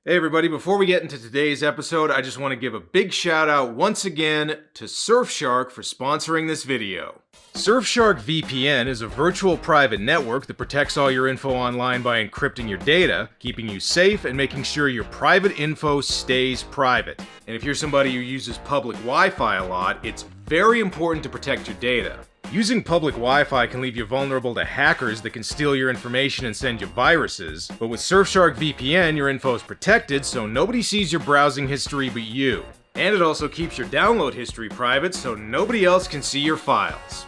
Hey everybody, before we get into today's episode, I just want to give a big shout out once again to Surfshark for sponsoring this video. Surfshark VPN is a virtual private network that protects all your info online by encrypting your data, keeping you safe, and making sure your private info stays private. And if you're somebody who uses public Wi-Fi a lot, it's very important to protect your data. Using public Wi-Fi can leave you vulnerable to hackers that can steal your information and send you viruses, but with Surfshark VPN, your info is protected so nobody sees your browsing history but you. And it also keeps your download history private so nobody else can see your files.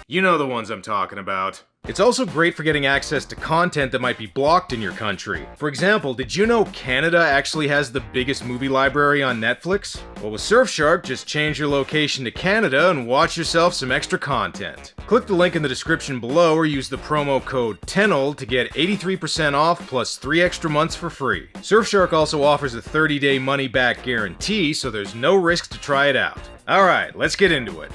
You know the ones I'm talking about. It's also great for getting access to content that might be blocked in your country. For example, did you know Canada actually has the biggest movie library on Netflix? Well, with Surfshark, just change your location to Canada and watch yourself some extra content. Click the link in the description below or use the promo code Tenold to get 83% off plus 3 extra months for free. Surfshark also offers a 30-day money-back guarantee, so there's no risk to try it out. Alright, let's get into it.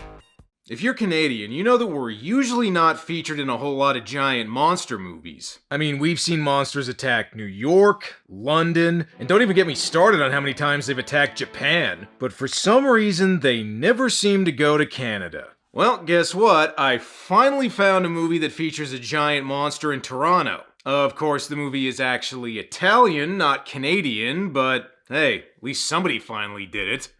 If you're Canadian, you know that we're usually not featured in a whole lot of giant monster movies. I mean, we've seen monsters attack New York, London, and don't even get me started on how many times they've attacked Japan, but for some reason, they never seem to go to Canada. Well, guess what? I finally found a movie that features a giant monster in Toronto. Of course, the movie is actually Italian, not Canadian, but hey, at least somebody finally did it.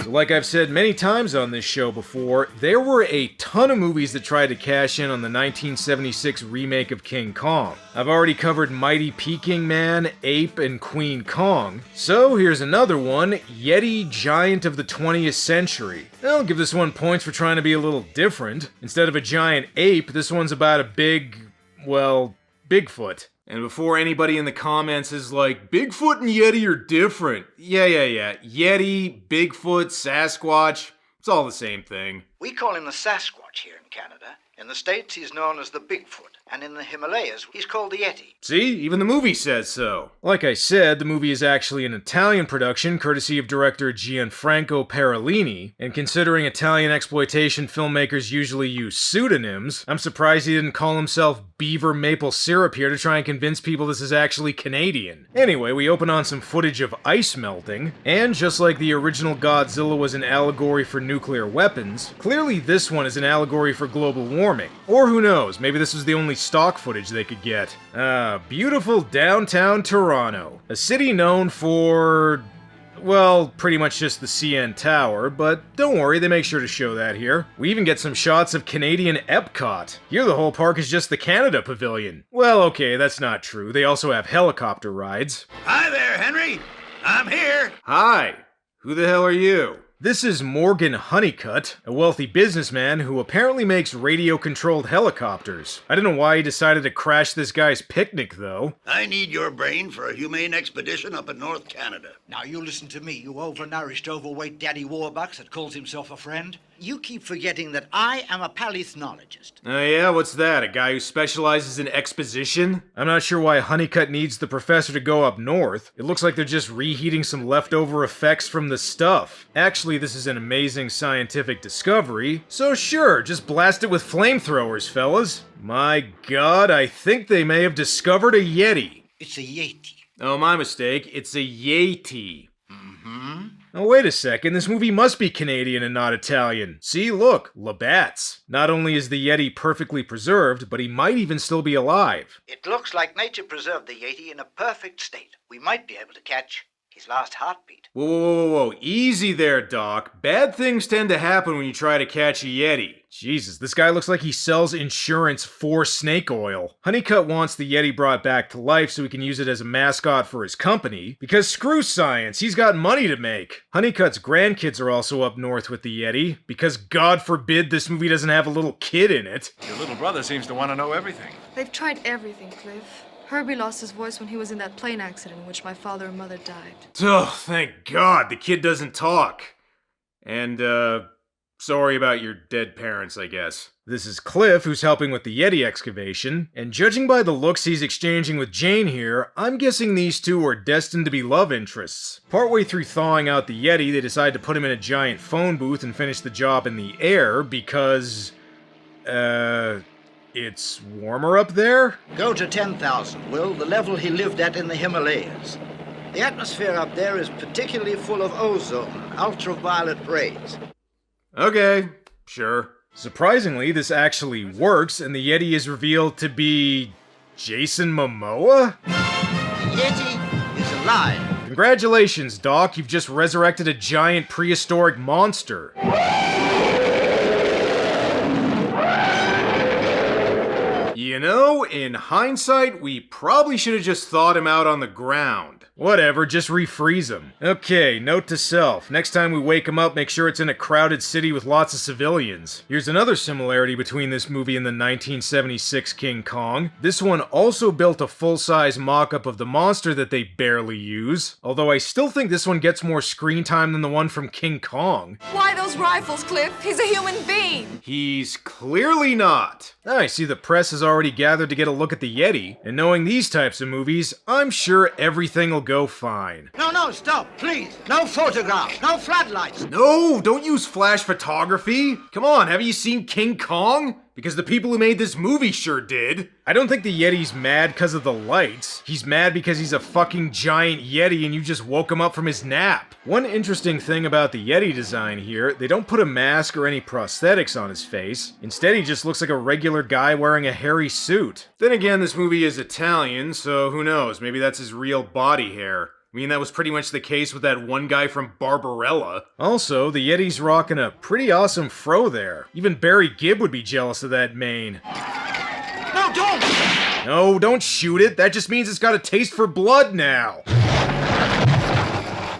Like I've said many times on this show before, there were a ton of movies that tried to cash in on the 1976 remake of King Kong. I've already covered Mighty Peking Man, Ape, and Queen Kong, so here's another one, Yeti, Giant of the 20th Century. I'll give this one points for trying to be a little different. Instead of a giant ape, this one's about a Bigfoot. And before anybody in the comments is like, Bigfoot and Yeti are different. Yeah. Yeti, Bigfoot, Sasquatch, it's all the same thing. We call him the Sasquatch here in Canada. In the States, he's known as the Bigfoot. And in the Himalayas, he's called the Yeti. See? Even the movie says so. Like I said, the movie is actually an Italian production courtesy of director Gianfranco Parolini, and considering Italian exploitation filmmakers usually use pseudonyms, I'm surprised he didn't call himself Beaver Maple Syrup here to try and convince people this is actually Canadian. Anyway, we open on some footage of ice melting, and just like the original Godzilla was an allegory for nuclear weapons, clearly this one is an allegory for global warming. Or who knows, maybe this was the only stock footage they could get. Beautiful downtown Toronto. A city known for, well, pretty much just the CN Tower, but don't worry, they make sure to show that here. We even get some shots of Canadian Epcot. Here the whole park is just the Canada Pavilion. Well, okay, that's not true. They also have helicopter rides. Hi there, Henry. I'm here. Hi. Who the hell are you? This is Morgan Honeycutt, a wealthy businessman who apparently makes radio-controlled helicopters. I don't know why he decided to crash this guy's picnic, though. I need your brain for a humane expedition up in North Canada. Now you listen to me, you overnourished, overweight daddy warbucks that calls himself a friend. You keep forgetting that I am a paleontologist. Oh yeah? What's that? A guy who specializes in exposition? I'm not sure why Honeycutt needs the professor to go up north. It looks like they're just reheating some leftover effects from the stuff. Actually, this is an amazing scientific discovery, so sure, just blast it with flamethrowers, fellas. My god, I think they may have discovered a Yeti. It's a Yeti. Oh, my mistake. It's a Yeti. Oh, wait a second, this movie must be Canadian and not Italian. See, look, Labatt's. Not only is the Yeti perfectly preserved, but he might even still be alive. It looks like nature preserved the Yeti in a perfect state. We might be able to catch his last heartbeat. Whoa. Easy there, Doc. Bad things tend to happen when you try to catch a Yeti. Jesus, this guy looks like he sells insurance for snake oil. Honeycutt wants the Yeti brought back to life so he can use it as a mascot for his company, because screw science, he's got money to make. Honeycutt's grandkids are also up north with the Yeti, because God forbid this movie doesn't have a little kid in it. Your little brother seems to want to know everything. They've tried everything, Cliff. Herbie lost his voice when he was in that plane accident in which my father and mother died. Oh, thank God, the kid doesn't talk. And, sorry about your dead parents, I guess. This is Cliff, who's helping with the Yeti excavation, and judging by the looks he's exchanging with Jane here, I'm guessing these two are destined to be love interests. Partway through thawing out the Yeti, they decide to put him in a giant phone booth and finish the job in the air because... it's warmer up there? Go to 10,000, Will, the level he lived at in the Himalayas. The atmosphere up there is particularly full of ozone and ultraviolet rays. Okay, sure. Surprisingly, this actually works, and the Yeti is revealed to be... Jason Momoa? The Yeti is alive. Congratulations, Doc, you've just resurrected a giant prehistoric monster. You know, in hindsight, we probably should have just thawed him out on the ground. Whatever, just refreeze him. Okay, note to self. Next time we wake him up, make sure it's in a crowded city with lots of civilians. Here's another similarity between this movie and the 1976 King Kong. This one also built a full-size mock-up of the monster that they barely use, although I still think this one gets more screen time than the one from King Kong. Why those rifles, Cliff? He's a human being. He's clearly not. I see the press has already gathered to get a look at the Yeti, and knowing these types of movies, I'm sure everything will go fine. No, stop, please. No photographs, no floodlights. No, don't use flash photography. Come on, haven't you seen King Kong? Because the people who made this movie sure did. I don't think the Yeti's mad because of the lights. He's mad because he's a fucking giant Yeti and you just woke him up from his nap. One interesting thing about the Yeti design here, they don't put a mask or any prosthetics on his face. Instead, he just looks like a regular guy wearing a hairy suit. Then again, this movie is Italian, so who knows, maybe that's his real body hair. I mean, that was pretty much the case with that one guy from Barbarella. Also, the Yeti's rocking a pretty awesome fro there. Even Barry Gibb would be jealous of that mane. No, don't! No, don't shoot it. That just means it's got a taste for blood now.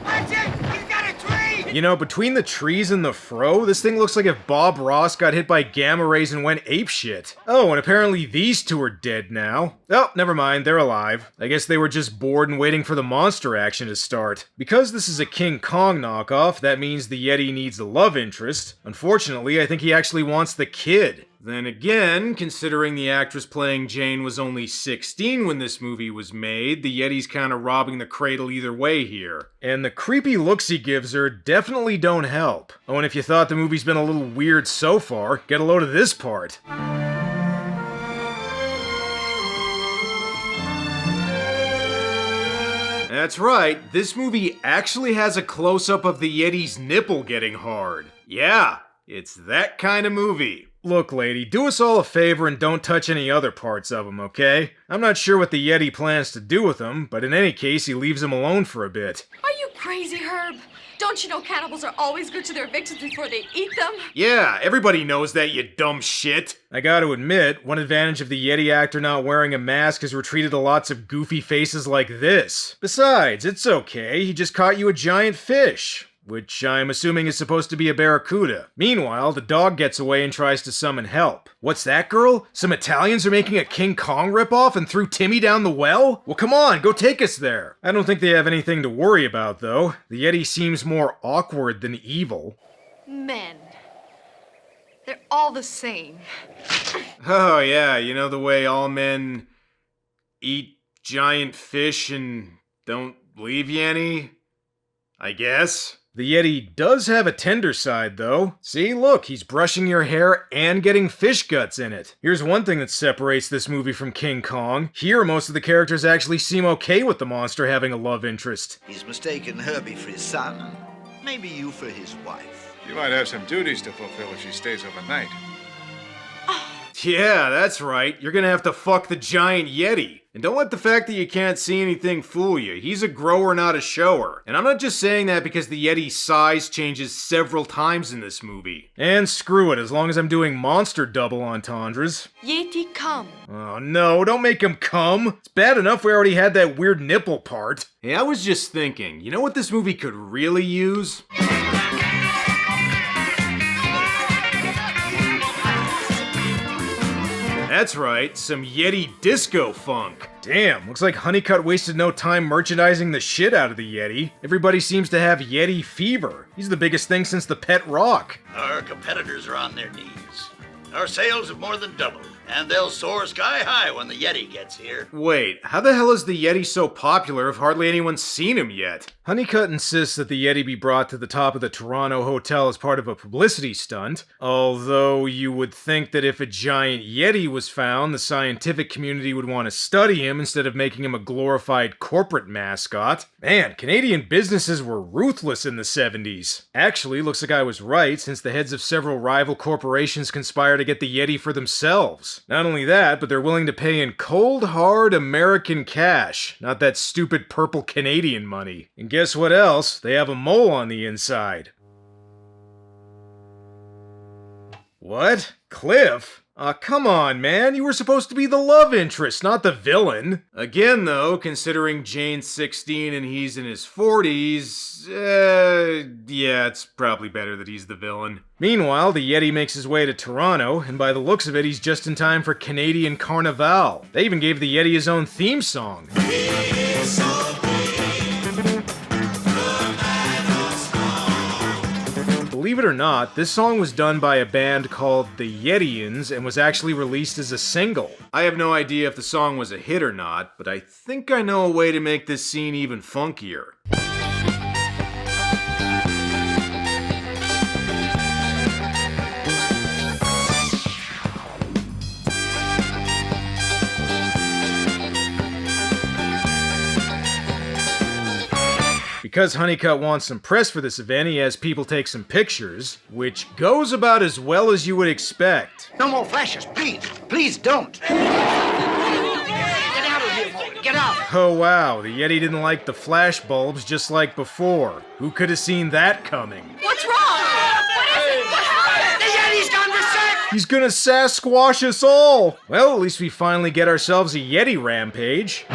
That's it! He's got a tree! You know, between the trees and the fro, this thing looks like if Bob Ross got hit by gamma rays and went apeshit. Oh, and apparently these two are dead now. Oh, never mind, they're alive. I guess they were just bored and waiting for the monster action to start. Because this is a King Kong knockoff, that means the Yeti needs a love interest. Unfortunately, I think he actually wants the kid. Then again, considering the actress playing Jane was only 16 when this movie was made, the Yeti's kinda robbing the cradle either way here. And the creepy looks he gives her definitely don't help. Oh, and if you thought the movie's been a little weird so far, get a load of this part. That's right, this movie actually has a close-up of the Yeti's nipple getting hard. Yeah, it's that kind of movie. Look, lady, do us all a favor and don't touch any other parts of him, okay? I'm not sure what the Yeti plans to do with him, but in any case, he leaves him alone for a bit. Are you crazy, Herb? Don't you know cannibals are always good to their victims before they eat them? Yeah, everybody knows that, you dumb shit. I gotta admit, one advantage of the Yeti actor not wearing a mask is retreated to lots of goofy faces like this. Besides, it's okay, he just caught you a giant fish. Which I'm assuming is supposed to be a barracuda. Meanwhile, the dog gets away and tries to summon help. What's that, girl? Some Italians are making a King Kong ripoff and threw Timmy down the well? Well, come on, go take us there. I don't think they have anything to worry about, though. The Yeti seems more awkward than evil. Men. They're all the same. Oh, yeah, you know the way all men eat giant fish and don't leave you any? I guess. The Yeti does have a tender side, though. See, look, he's brushing your hair and getting fish guts in it. Here's one thing that separates this movie from King Kong. Here, most of the characters actually seem okay with the monster having a love interest. He's mistaken Herbie for his son, and maybe you for his wife. She might have some duties to fulfill if she stays overnight. Yeah, that's right. You're gonna have to fuck the giant Yeti. And don't let the fact that you can't see anything fool you. He's a grower, not a shower. And I'm not just saying that because the Yeti's size changes several times in this movie. And screw it, as long as I'm doing monster double entendres. Yeti, come. Oh no, don't make him come. It's bad enough we already had that weird nipple part. Hey, I was just thinking, you know what this movie could really use? That's right, some Yeti disco funk. Damn, looks like Honeycutt wasted no time merchandising the shit out of the Yeti. Everybody seems to have Yeti fever. He's the biggest thing since the pet rock. Our competitors are on their knees. Our sales have more than doubled, and they'll soar sky high when the Yeti gets here. Wait, how the hell is the Yeti so popular if hardly anyone's seen him yet? Honeycutt insists that the Yeti be brought to the top of the Toronto hotel as part of a publicity stunt, although you would think that if a giant Yeti was found, the scientific community would want to study him instead of making him a glorified corporate mascot. Man, Canadian businesses were ruthless in the 70s. Actually, looks like I was right, since the heads of several rival corporations conspire to get the Yeti for themselves. Not only that, but they're willing to pay in cold, hard American cash, not that stupid purple Canadian money. And guess what else? They have a mole on the inside. What? Cliff? Aw, come on, man. You were supposed to be the love interest, not the villain. Again, though, considering Jane's 16 and he's in his 40s, yeah, it's probably better that he's the villain. Meanwhile, the Yeti makes his way to Toronto, and by the looks of it, he's just in time for Canadian Carnival. They even gave the Yeti his own theme song. Believe it or not, this song was done by a band called the Yetians and was actually released as a single. I have no idea if the song was a hit or not, but I think I know a way to make this scene even funkier. Because Honeycutt wants some press for this event, he has people take some pictures, which goes about as well as you would expect. No more flashes, please. Please don't. Get out of here, boy. Get out. Oh wow, the Yeti didn't like the flash bulbs just like before. Who could have seen that coming? What's wrong? What is it? What happened? The Yeti's gone berserk. He's gonna Sasquatch us all! Well, at least we finally get ourselves a Yeti rampage.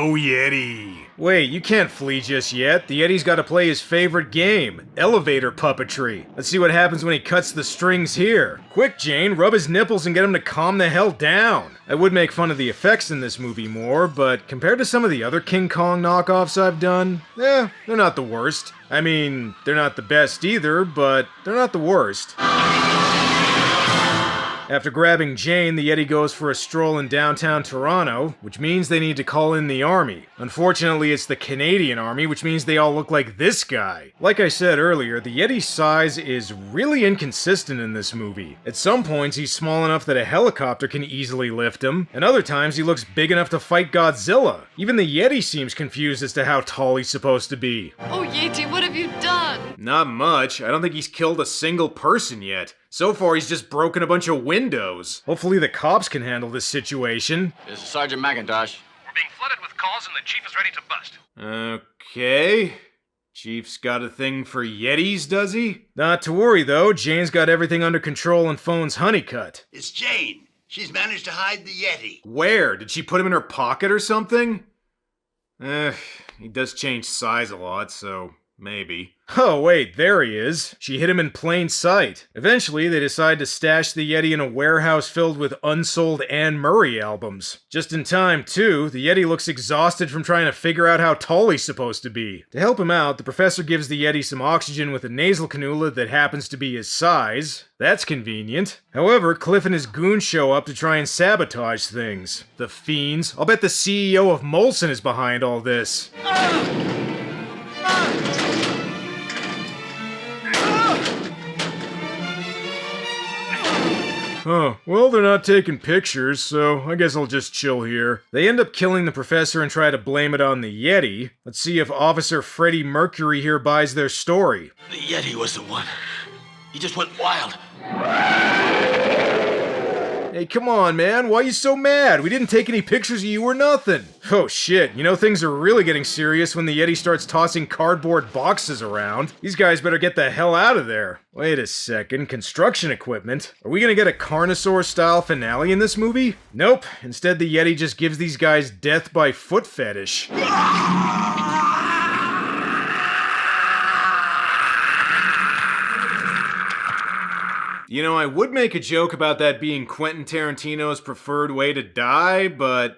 Oh, Yeti. Wait, you can't flee just yet. The Yeti's gotta play his favorite game, elevator puppetry. Let's see what happens when he cuts the strings here. Quick, Jane, rub his nipples and get him to calm the hell down. I would make fun of the effects in this movie more, but compared to some of the other King Kong knockoffs I've done, they're not the worst. I mean, they're not the best either, but they're not the worst. After grabbing Jane, the Yeti goes for a stroll in downtown Toronto, which means they need to call in the army. Unfortunately, it's the Canadian army, which means they all look like this guy. Like I said earlier, the Yeti's size is really inconsistent in this movie. At some points, he's small enough that a helicopter can easily lift him, and other times he looks big enough to fight Godzilla. Even the Yeti seems confused as to how tall he's supposed to be. Oh, Yeti, what have you done? Not much. I don't think he's killed a single person yet. So far, he's just broken a bunch of windows. Hopefully the cops can handle this situation. This is Sergeant McIntosh. We're being flooded with calls and the chief is ready to bust. Okay. Chief's got a thing for Yetis, does he? Not to worry, though. Jane's got everything under control and phones Honeycutt. It's Jane. She's managed to hide the Yeti. Where? Did she put him in her pocket or something? He does change size a lot, so maybe. Oh wait, there he is. She hid him in plain sight. Eventually, they decide to stash the Yeti in a warehouse filled with unsold Anne Murray albums. Just in time, too, the Yeti looks exhausted from trying to figure out how tall he's supposed to be. To help him out, the professor gives the Yeti some oxygen with a nasal cannula that happens to be his size. That's convenient. However, Cliff and his goons show up to try and sabotage things. The fiends. I'll bet the CEO of Molson is behind all this. Oh, well, they're not taking pictures, so I guess I'll just chill here. They end up killing the professor and try to blame it on the Yeti. Let's see if Officer Freddie Mercury here buys their story. The Yeti was the one. He just went wild. Hey, come on, man. Why are you so mad? We didn't take any pictures of you or nothing. Oh, shit. You know, things are really getting serious when the Yeti starts tossing cardboard boxes around. These guys better get the hell out of there. Wait a second. Construction equipment? Are we gonna get a Carnosaur-style finale in this movie? Nope. Instead, the Yeti just gives these guys death by foot fetish. You know, I would make a joke about that being Quentin Tarantino's preferred way to die, but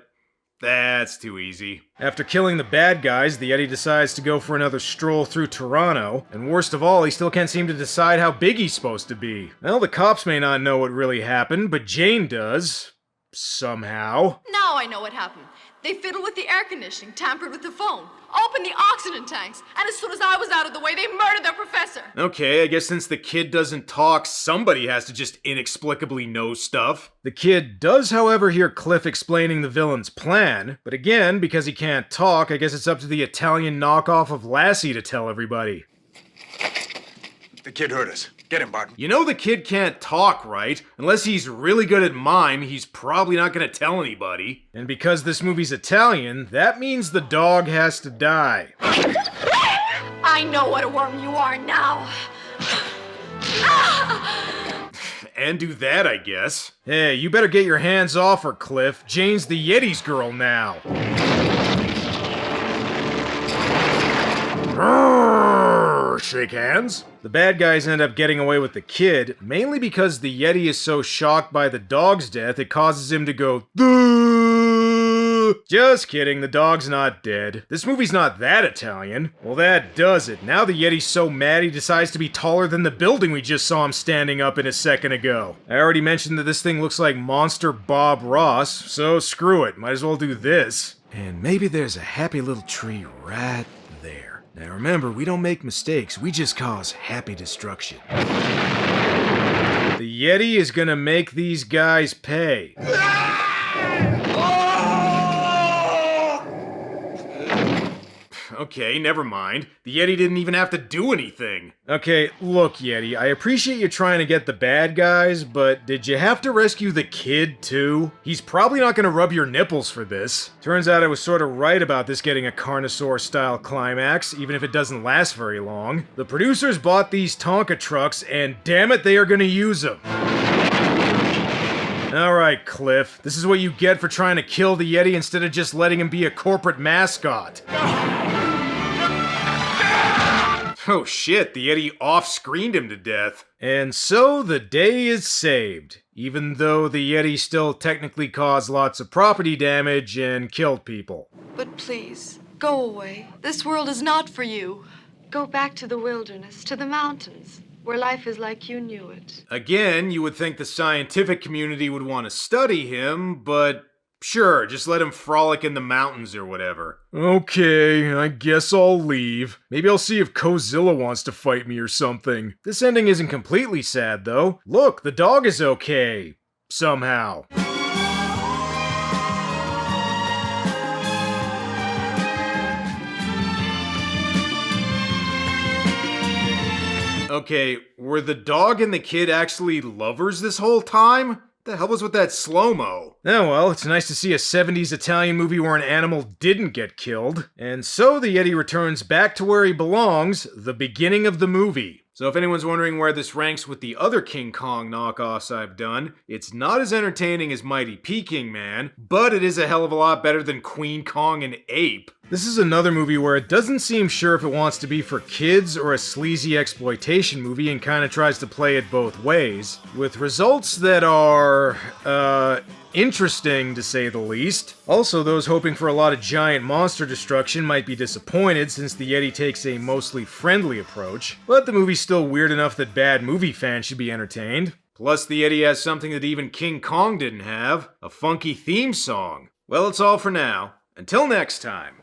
That's too easy. After killing the bad guys, the Yeti decides to go for another stroll through Toronto, and worst of all, he still can't seem to decide how big he's supposed to be. Well, the cops may not know what really happened, but Jane does. Somehow. Now I know what happened. They fiddled with the air conditioning, tampered with the phone, opened the oxygen tanks, and as soon as I was out of the way, they murdered their professor. Okay, I guess since the kid doesn't talk, somebody has to just inexplicably know stuff. The kid does, however, hear Cliff explaining the villain's plan, but again, because he can't talk, I guess it's up to the Italian knockoff of Lassie to tell everybody. The kid heard us. Get him, Barton. You know the kid can't talk, right? Unless he's really good at mime, he's probably not gonna tell anybody. And because this movie's Italian, that means the dog has to die. I know what a worm you are now. And do that, I guess. Hey, you better get your hands off her, Cliff. Jane's the Yeti's girl now. Shake hands. The bad guys end up getting away with the kid, mainly because the Yeti is so shocked by the dog's death it causes him to go "Duh." Just kidding, the dog's not dead. This movie's not that Italian. Well, that does it. Now the Yeti's so mad he decides to be taller than the building we just saw him standing up in a second ago. I already mentioned that this thing looks like Monster Bob Ross, so screw it, might as well do this. And maybe there's a happy little tree right there. Now remember, we don't make mistakes, we just cause happy destruction. The Yeti is gonna make these guys pay. Okay, never mind. The Yeti didn't even have to do anything. Okay, look, Yeti, I appreciate you trying to get the bad guys, but did you have to rescue the kid, too? He's probably not gonna rub your nipples for this. Turns out I was sort of right about this getting a Carnosaur-style climax, even if it doesn't last very long. The producers bought these Tonka trucks, and damn it, they are gonna use them. Alright, Cliff, this is what you get for trying to kill the Yeti instead of just letting him be a corporate mascot. Oh shit, the Yeti off-screened him to death. And so the day is saved, even though the Yeti still technically caused lots of property damage and killed people. But please, go away. This world is not for you. Go back to the wilderness, to the mountains, where life is like you knew it. Again, you would think the scientific community would want to study him, but sure, just let him frolic in the mountains or whatever. Okay, I guess I'll leave. Maybe I'll see if Cozilla wants to fight me or something. This ending isn't completely sad, though. Look, the dog is okay. Somehow. Okay, were the dog and the kid actually lovers this whole time? The hell was with that slow-mo? Oh well, it's nice to see a 70s Italian movie where an animal didn't get killed. And so the Yeti returns back to where he belongs, the beginning of the movie. So if anyone's wondering where this ranks with the other King Kong knockoffs I've done, it's not as entertaining as Mighty Peking Man, but it is a hell of a lot better than Queen Kong and Ape. This is another movie where it doesn't seem sure if it wants to be for kids or a sleazy exploitation movie and kind of tries to play it both ways, with results that are, interesting to say the least. Also, those hoping for a lot of giant monster destruction might be disappointed since the Yeti takes a mostly friendly approach, but the movie's still weird enough that bad movie fans should be entertained. Plus, the Yeti has something that even King Kong didn't have, a funky theme song. Well, it's all for now. Until next time.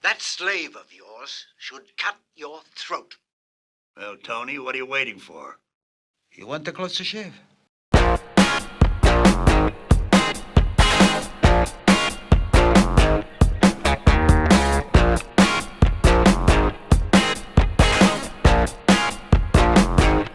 That slave of yours should cut your throat. Well, Tony, what are you waiting for? You want the closer shave?